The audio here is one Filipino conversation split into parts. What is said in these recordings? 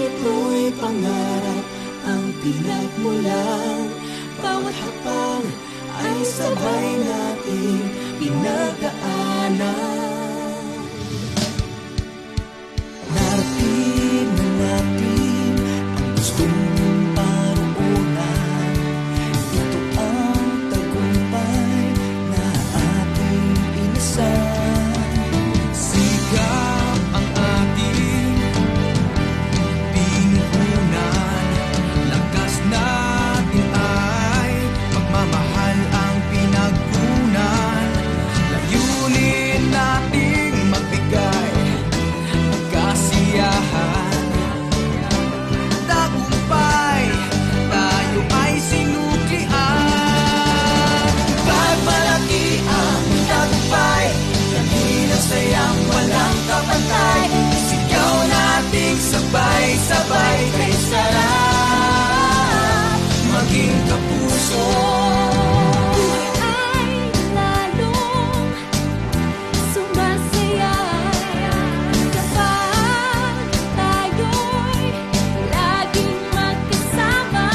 Ito'y pangarap ang pinagmulan. Bawat hakbang ay sabay nating pinagdaanan. Narating na natin ang gustong paroonan. Ito ang tagumpay na ating inasal. Sikap ang ating pinuhunan. Lakas natin ay pagmamahal ang pinagkunan. Layunin nating magbigay ng kasiyahan. Tagumpay, tayo ay sinuklian. Pagmalaki ang tagumpay, dakilang sayang walang kapantay. Sigaw nating sabay-sabay kay sarap maging kapuso. Buhay ay lalong sumasaya kapag tayo'y laging magkasama.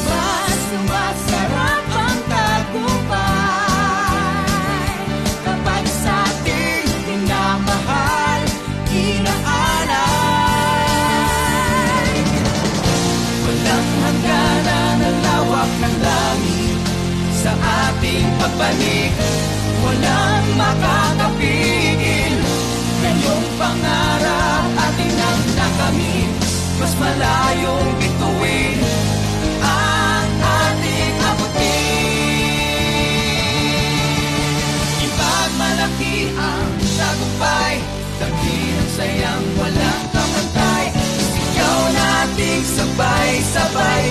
Mas sumasarap ang tagumpay kapag sa ating minamahal, inaalay. Walang hangganan ang lawak ng langit sa ating pagbalik. Walang makakapigil. Ngayong pangarap ating nang nakamit. Mas malayong bituin ang ating abutin. Ipagmalaki ang tagumpay, dakilang sayang walang kapantay. Sigaw nating sabay-sabay